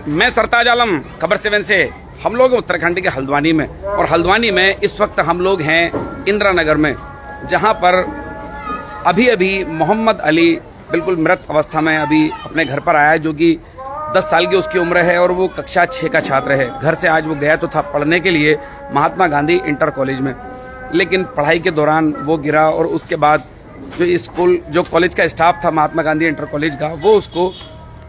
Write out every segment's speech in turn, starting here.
मैं सरताज आलम, खबर 7 से। हम लोग उत्तराखंड के हल्द्वानी में, और हल्द्वानी में इस वक्त हम लोग हैं इंदिरा नगर में, जहां पर अभी अभी मोहम्मद अली बिल्कुल मृत अवस्था में अभी अपने घर पर आया है, जो कि 10 साल की उसकी उम्र है और वो कक्षा 6 का छात्र है। घर से आज वो गया तो था पढ़ने के लिए महात्मा गांधी इंटर कॉलेज में, लेकिन पढ़ाई के दौरान वो गिरा और उसके बाद जो कॉलेज का स्टाफ था महात्मा गांधी इंटर कॉलेज का, वो उसको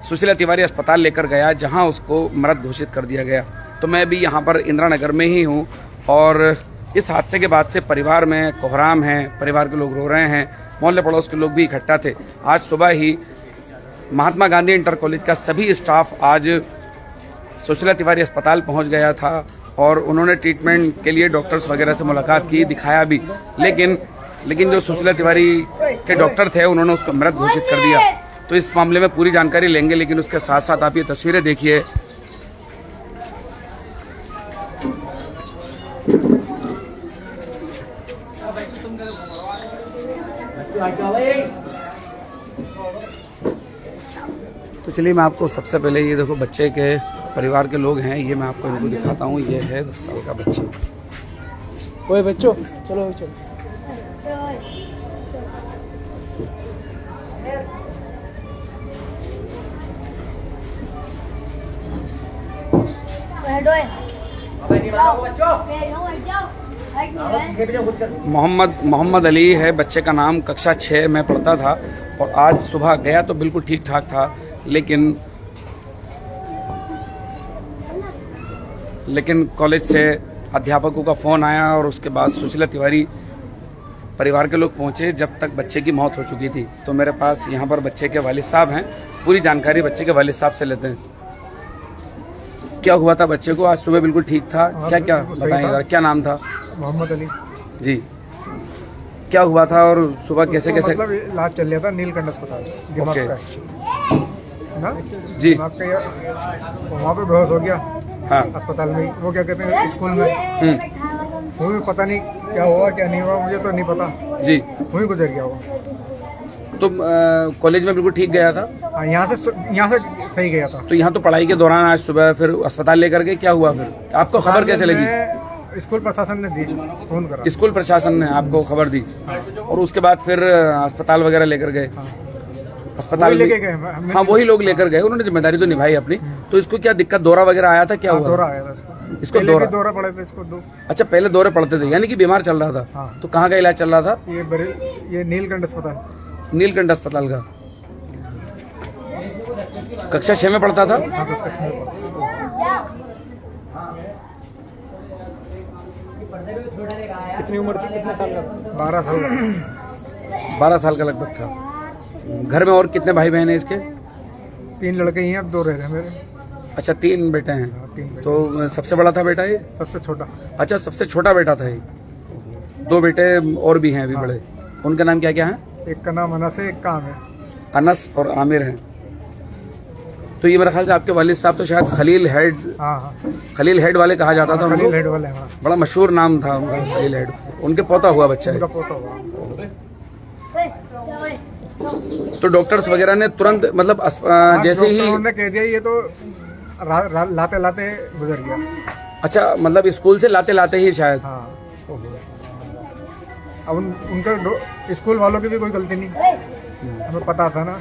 सुशीला तिवारी अस्पताल लेकर गया, जहां उसको मृत घोषित कर दिया गया। तो मैं भी यहां पर इंदिरा नगर में ही हूं और इस हादसे के बाद से परिवार में कोहराम है, परिवार के लोग रो रहे हैं, मोहल्ले पड़ोस के लोग भी इकट्ठा थे। आज सुबह ही महात्मा गांधी इंटर कॉलेज का सभी स्टाफ आज सुशीला तिवारी अस्पताल पहुंच गया था और उन्होंने ट्रीटमेंट के लिए डॉक्टर्स वगैरह से मुलाकात की, दिखाया भी, लेकिन जो सुशीला तिवारी के डॉक्टर थे उन्होंने उसको मृत घोषित कर दिया। तो इस मामले में पूरी जानकारी लेंगे, लेकिन उसके साथ साथ आप ये तस्वीरें देखिए। तो चलिए मैं आपको सबसे पहले ये देखो, बच्चे के परिवार के लोग हैं, ये मैं आपको इनको दिखाता हूँ। ये है 10 साल का बच्चा। ओए बच्चों, चलो चलो। मोहम्मद अली है बच्चे का नाम, कक्षा 6 में पढ़ता था और आज सुबह गया तो बिल्कुल ठीक ठाक था, लेकिन कॉलेज से अध्यापकों का फोन आया और उसके बाद सुशीला तिवारी परिवार के लोग पहुंचे, जब तक बच्चे की मौत हो चुकी थी। तो मेरे पास यहाँ पर बच्चे के वालिद साहब हैं, पूरी जानकारी बच्चे के वालिद साहब से लेते हैं। क्या हुआ था बच्चे को? आज सुबह बिल्कुल ठीक था, क्या क्या बताएंगे? क्या नाम था? मोहम्मद अली जी। क्या हुआ था और सुबह कैसे मतलब इलाज चल रहा था नीलकंठ अस्पताल दिमाग का ना जी, वहाँ पे बेहोश हो गया। हाँ, अस्पताल में। वो क्या कहते हैं स्कूल में, वो भी पता नहीं क्या हुआ क्या नहीं हुआ, मुझे तो नहीं पता जी, वही गुजर गया वो। तो कॉलेज में बिल्कुल ठीक गया था? यहाँ से सही गया था। तो यहाँ तो पढ़ाई के दौरान आज सुबह फिर अस्पताल लेकर के क्या हुआ फिर? आपको खबर कैसे लगी? स्कूल प्रशासन ने दी, फोन करा। स्कूल प्रशासन ने आपको खबर दी और उसके बाद फिर अस्पताल वगैरह लेकर गए? अस्पताल लेके गए। हाँ, वही लोग लेकर गए, उन्होंने जिम्मेदारी तो निभाई अपनी। तो इसको क्या दिक्कत, दौरा वगैरह आया था? क्या हुआ? दौरा आया था इसको? दौरा पड़े थे इसको 2। अच्छा, पहले दौरे पड़ते थे, यानी कि बीमार चल रहा था। हाँ। तो कहाँ का इलाज चल रहा था? ये नीलकंठ अस्पताल। नीलकंठ अस्पताल का। कक्षा 6 में पढ़ता था? कितनी उम्र थी? कितने साल का? 12 साल का। 12 साल का लगभग था। घर में और कितने भाई बहन हैं इसके? 3 लड़के ही हैं, अब 2 रह रहे हैं मेरे। अच्छा, 3 बेटे हैं। 3 बेटे। तो सबसे बड़ा था बेटा ये? सबसे छोटा। अच्छा, सबसे छोटा बेटा था ये। 2 बेटे और भी हैं अभी बड़े। उनका नाम क्या क्या है? एक का नाम अनस है, एक का आमिर। अनस और आमिर हैं। तो ये मेरे ख्याल से आपके वालिद साहब तो शायद खलील हेड। हाँ, खलील हेड वाले कहा जाता था उनको। खलील हेड वाले। हाँ, बड़ा मशहूर नाम था उनका, खलील हेड। उनके पोता हुआ बच्चा है। पोता हुआ। तो डॉक्टर्स वगैरह ने तुरंत, मतलब जैसे ही उन्होंने कह दिया ये तो लाते लाते गुजर गया। अच्छा, मतलब स्कूल से लाते लाते ही शायद। हाँ। अब उनका स्कूल वालों की भी कोई गलती नहीं, हमें पता था ना।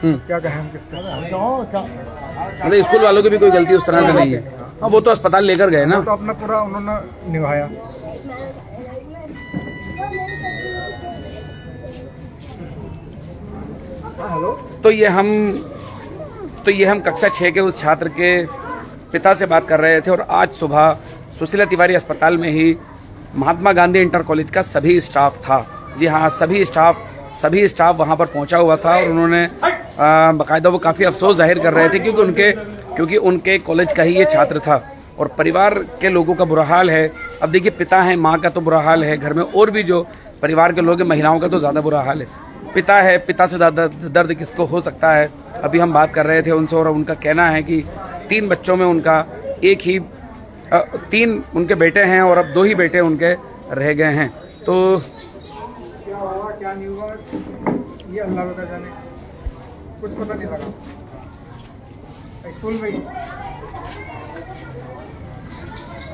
क्या कहें हम किससे? मतलब स्कूल वालों की भी कोई गलती उस तरह से नहीं है। हाँ, वो तो अस्पताल लेकर गए ना। तो अपना पूरा उन्होंने निभाया। तो ये हम कक्षा 6 के उस छात्र के पिता से बात कर रहे थे और आज सुबह सुशीला तिवारी अस्पताल में ही महात्मा गांधी इंटर कॉलेज का सभी स्टाफ था। जी हाँ, सभी स्टाफ वहां पर पहुंचा हुआ था और उन्होंने बाकायदा वो काफी अफसोस जाहिर कर रहे थे, क्योंकि उनके कॉलेज का ही ये छात्र था और परिवार के लोगों का बुरा हाल है। अब देखिए, पिता है, माँ का तो बुरा हाल है, घर में और भी जो परिवार के लोग हैं, महिलाओं का तो ज्यादा बुरा हाल है। पिता है, पिता से ज्यादा दर्द किसको हो सकता है? अभी हम बात कर रहे थे उनसे और उनका कहना है कि 3 बच्चों में उनका 3 उनके बेटे हैं और अब 2 ही बेटे उनके रह गए हैं। तो क्या हुआ क्या नहीं हुआ ये अल्लाह का जाने, कुछ पता नहीं लगा। स्कूल में ही।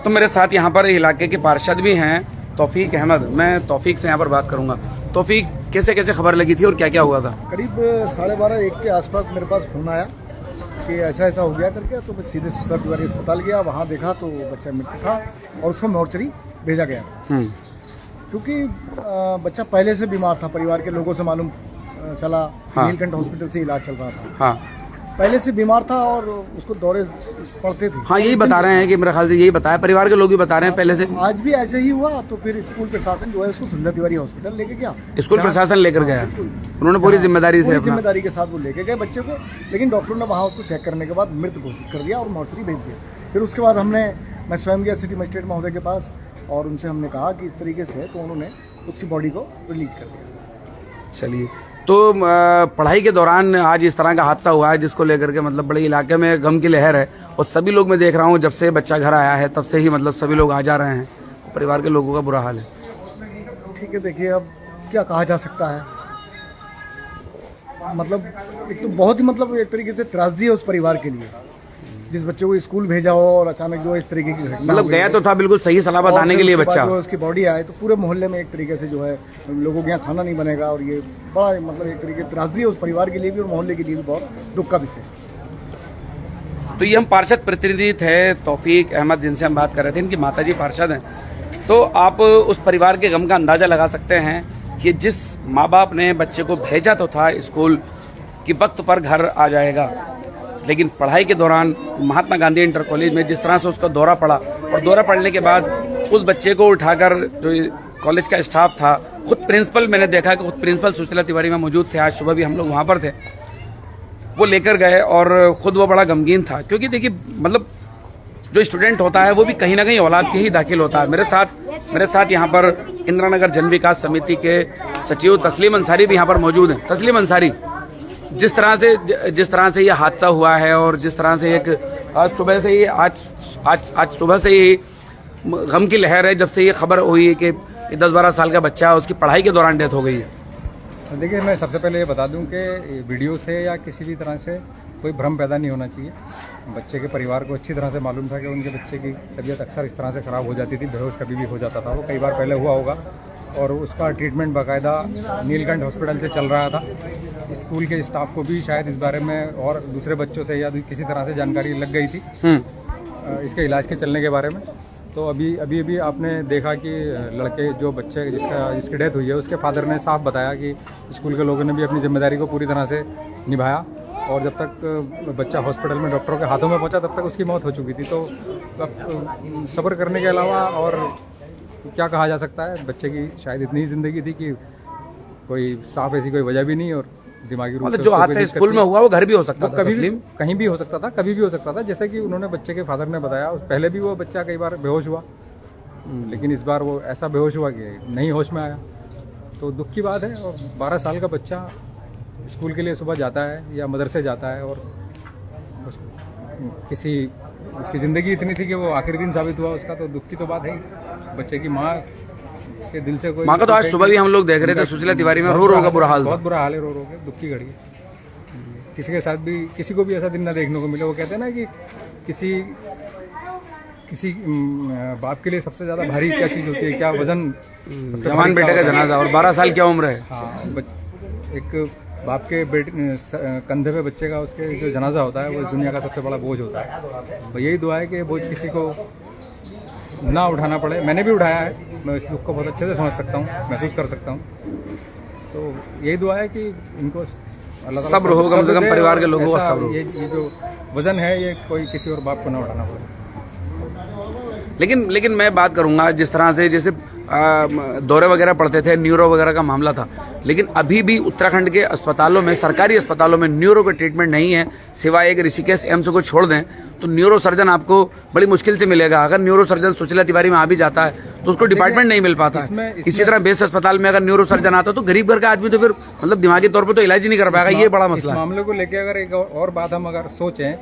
तो मेरे साथ यहाँ पर इलाके के पार्षद भी हैं तौफीक अहमद। मैं तौफीक से यहाँ पर बात करूंगा। तौफीक, कैसे कैसे खबर लगी थी और क्या क्या हुआ था? करीब 12:30-1 के आसपास मेरे पास फोन आया कि ऐसा ऐसा हो गया करके। तो मैं सीधे सुशीला तिवारी अस्पताल गया, वहाँ देखा तो बच्चा मृत था और उसको मॉर्चरी भेजा गया। क्योंकि बच्चा पहले से बीमार था, परिवार के लोगों से मालूम चला। हाँ। नीलकंठ हॉस्पिटल से इलाज चल रहा था। हाँ पहले से बीमार था और उसको दौरे पड़ते थे। हाँ, यही बता रहे हैं कि मेरे ख्याल से यही बताया, परिवार के लोग भी बता रहे हैं पहले से। आज भी ऐसे ही हुआ। तो फिर स्कूल प्रशासन जो है उसको सुशीला तिवारी हॉस्पिटल लेके गया। स्कूल प्रशासन लेकर गया, उन्होंने पूरी जिम्मेदारी से अपना जिम्मेदारी के साथ वो लेके गए बच्चे को। लेकिन डॉक्टरों ने वहाँ उसको चेक करने के बाद मृत घोषित कर दिया और मॉर्चरी भेज दिया। फिर उसके बाद मैं स्वयं गया सिटी मजिस्ट्रेट महोदय के पास और उनसे हमने कहा कि इस तरीके से है, तो उन्होंने उसकी बॉडी को रिलीज कर दिया। चलिए, तो पढ़ाई के दौरान आज इस तरह का हादसा हुआ है जिसको लेकर के मतलब बड़े इलाके में गम की लहर है। और सभी लोग मैं देख रहा हूँ जब से बच्चा घर आया है तब से ही मतलब सभी लोग आ जा रहे हैं। परिवार के लोगों का बुरा हाल है। ठीक है, देखिए अब क्या कहा जा सकता है। मतलब एक तो बहुत ही मतलब एक तरीके से त्रासदी है उस परिवार के लिए, जिस बच्चे को स्कूल भेजा हो और अचानक जो इस तरीके की घटना मतलब गया तो था बिल्कुल सही सलामत आने के लिए बच्चा, जो उसकी बॉडी आए तो पूरे मोहल्ले में एक तरीके से जो है लोगों के यहाँ खाना नहीं बनेगा। और ये बड़ा मतलब एक तरीके त्रासदी है उस परिवार के लिए भी और मोहल्ले के लिए भी बहुत दुख का विषय। तो ये हम पार्षद प्रतिनिधि थे तौफीक अहमद जिनसे हम बात कर रहे थे, इनकी माताजी पार्षद हैं। तो आप उस परिवार के गम का अंदाजा लगा सकते हैं कि जिस माँ बाप ने बच्चे को भेजा तो था स्कूल कि वक्त पर घर आ जाएगा, लेकिन पढ़ाई के दौरान महात्मा गांधी इंटर कॉलेज में जिस तरह से उसका दौरा पड़ा और दौरा पड़ने के बाद उस बच्चे को उठाकर जो कॉलेज का स्टाफ था, खुद प्रिंसिपल, मैंने देखा कि खुद प्रिंसिपल सुशीला तिवारी में मौजूद थे, आज सुबह भी हम लोग वहां पर थे, वो लेकर गए और खुद वो बड़ा गमगीन था। क्योंकि देखिए मतलब जो स्टूडेंट होता है वो भी कहीं ना कहीं औलाद के ही दाखिल होता है। मेरे साथ यहाँ पर इंदिरा नगर जन विकास समिति के सचिव तस्लीम अंसारी भी यहाँ पर मौजूद हैं। तस्लीम अंसारी, जिस तरह से ये हादसा हुआ है और जिस तरह से एक आज सुबह से ही गम की लहर है जब से ये खबर हुई है कि 10-12 साल का बच्चा है, उसकी पढ़ाई के दौरान डेथ हो गई है। देखिए, मैं सबसे पहले ये बता दूं कि वीडियो से या किसी भी तरह से कोई भ्रम पैदा नहीं होना चाहिए। बच्चे के परिवार को अच्छी तरह से मालूम था कि उनके बच्चे की तबीयत अक्सर इस तरह से ख़राब हो जाती थी, बेहोश कभी भी हो जाता था। वो कई बार पहले हुआ होगा और उसका ट्रीटमेंट बाकायदा नीलकंठ हॉस्पिटल से चल रहा था। स्कूल के स्टाफ को भी शायद इस बारे में और दूसरे बच्चों से या किसी तरह से जानकारी लग गई थी इसके इलाज के चलने के बारे में। तो अभी आपने देखा कि लड़के जो बच्चे जिसकी डेथ हुई है उसके फादर ने साफ बताया कि स्कूल के लोगों ने भी अपनी जिम्मेदारी को पूरी तरह से निभाया और जब तक बच्चा हॉस्पिटल में डॉक्टरों के हाथों में पहुंचा तब तक उसकी मौत हो चुकी थी। तो सब्र करने के अलावा और क्या कहा जा सकता है। बच्चे की शायद इतनी ही जिंदगी थी कि कोई साफ ऐसी कोई वजह भी नहीं और दिमागी रूप से जो हादसा स्कूल में हुआ वो घर भी हो सकता था, कभी भी कहीं भी हो सकता था, कभी भी हो सकता था। जैसे कि उन्होंने बच्चे के फादर ने बताया, पहले भी वो बच्चा कई बार बेहोश हुआ, लेकिन इस बार वो ऐसा बेहोश हुआ कि नहीं होश में आया। तो दुख की बात है। और 12 साल का बच्चा स्कूल के लिए सुबह जाता है या मदरसे जाता है और उसकी ज़िंदगी इतनी थी कि वो आखिरी दिन साबित हुआ उसका। तो दुख की तो बात है। बच्चे की माँ के दिल से कोई माँ का तो आज सुबह भी हम लोग देख रहे थे सुशीला तिवारी में रो का बुरा हाल, बहुत बुरा हाल है। रो के दुख की घड़ी है। किसी के साथ भी किसी को भी ऐसा दिन ना देखने को मिले। वो कहते हैं ना कि किसी बाप के लिए सबसे ज्यादा भारी क्या चीज होती है, क्या वजन, जवान बेटे का जनाजा और 12 साल क्या उम्र है। हाँ, एक बाप के कंधे पे बच्चे का उसके जो जनाजा होता है वो इस दुनिया का सबसे बड़ा बोझ होता है। तो यही दुआ है कि बोझ किसी को ना उठाना पड़े। मैंने भी उठाया है, मैं इस दुख को बहुत अच्छे से समझ सकता हूँ, महसूस कर सकता हूँ। तो यही दुआ है कि इनको अल्लाह ताला सब्र हो, कम से कम परिवार के लोगों का सब्र हो। ये जो वजन है ये कोई किसी और बाप को ना उठाना पड़े। लेकिन मैं बात करूंगा जिस तरह से जैसे दौरे वगैरह पड़ते थे, न्यूरो वगैरह का मामला था, लेकिन अभी भी उत्तराखंड के अस्पतालों में, सरकारी अस्पतालों में न्यूरो का ट्रीटमेंट नहीं है। सिवाय एक ऋषिकेश एम्स को छोड़ दें तो न्यूरो सर्जन आपको बड़ी मुश्किल से मिलेगा। अगर न्यूरो सर्जन सुशीला तिवारी में आ भी जाता है तो उसको डिपार्टमेंट नहीं मिल पाता। इसी तरह बेस अस्पताल में अगर न्यूरो सर्जन आता तो गरीब घर का आदमी तो फिर मतलब दिमागी तौर पर तो इलाज ही नहीं कर पाएगा। ये बड़ा मसला है। मामले को लेकर अगर एक और बात हम अगर सोचें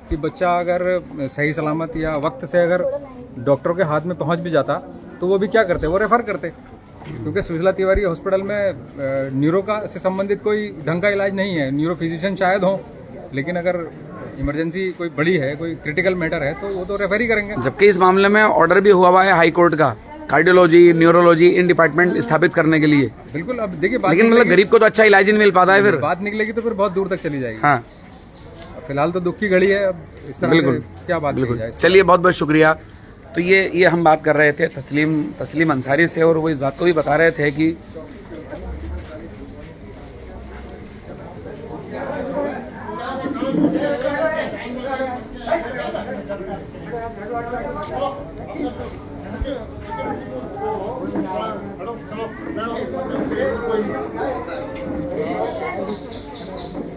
कि बच्चा अगर सही सलामत या वक्त से अगर डॉक्टरों के हाथ में पहुंच भी जाता तो वो भी क्या करते, वो रेफर करते। क्योंकि सुशीला तिवारी हॉस्पिटल में न्यूरो का से संबंधित कोई ढंग का इलाज नहीं है। न्यूरो फिजिशियन शायद हो, लेकिन अगर इमरजेंसी कोई बड़ी है, कोई क्रिटिकल मैटर है तो वो तो रेफर ही करेंगे। जबकि इस मामले में ऑर्डर भी हुआ है हाई कोर्ट का, कार्डियोलॉजी न्यूरोलॉजी इन डिपार्टमेंट स्थापित करने के लिए। बिल्कुल, अब देखिए लेकिन मतलब गरीब को तो अच्छा इलाज नहीं मिल पाता है, फिर बात निकलेगी तो फिर बहुत दूर तक चली जाएगी। हाँ फिलहाल तो दुख की घड़ी है, अब इस तरह बिल्कुल, से क्या बात की जाए। चलिए बहुत बहुत शुक्रिया। तो ये हम बात कर रहे थे तस्लीम अंसारी से, और वो इस बात को भी बता रहे थे कि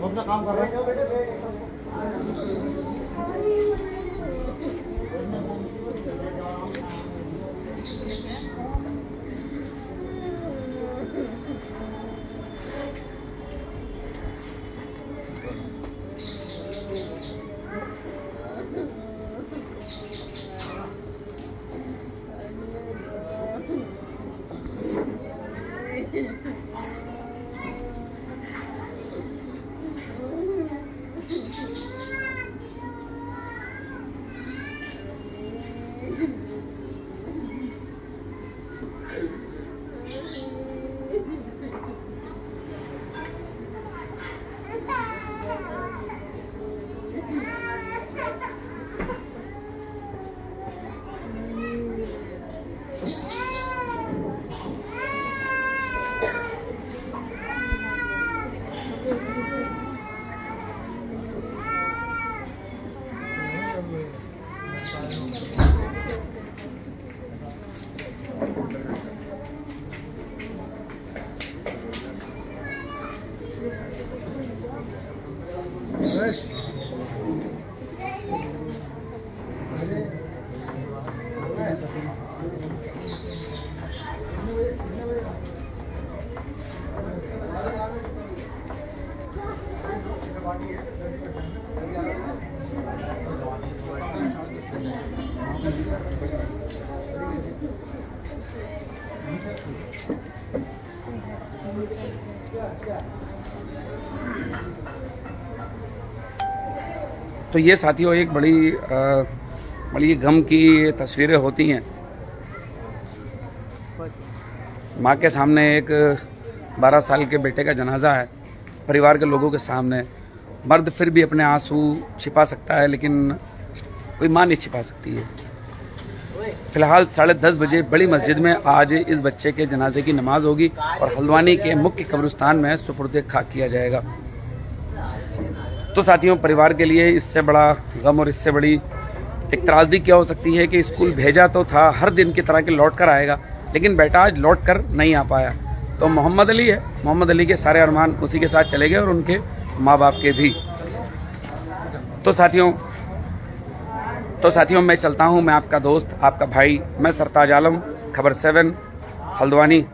अपना काम कर रहे हैं। तो ये साथियों एक बड़ी गम की तस्वीरें होती हैं। माँ के सामने एक 12 साल के बेटे का जनाजा है, परिवार के लोगों के सामने। मर्द फिर भी अपने आंसू छिपा सकता है, लेकिन कोई माँ नहीं छिपा सकती है। फिलहाल 10:30 बजे बड़ी मस्जिद में आज इस बच्चे के जनाजे की नमाज होगी और हल्द्वानी के मुख्य कब्रिस्तान में सुपुर्द खाक किया जाएगा। तो साथियों, परिवार के लिए इससे बड़ा गम और इससे बड़ी एक त्रासदी क्या हो सकती है कि स्कूल भेजा तो था, हर दिन की तरह के लौट कर आएगा, लेकिन बेटा आज लौट कर नहीं आ पाया। तो मोहम्मद अली है, मोहम्मद अली के सारे अरमान उसी के साथ चले गए और उनके माँ बाप के भी। तो साथियों मैं चलता हूँ, मैं आपका दोस्त, आपका भाई, मैं सरताज आलम, खबर 7 हल्द्वानी।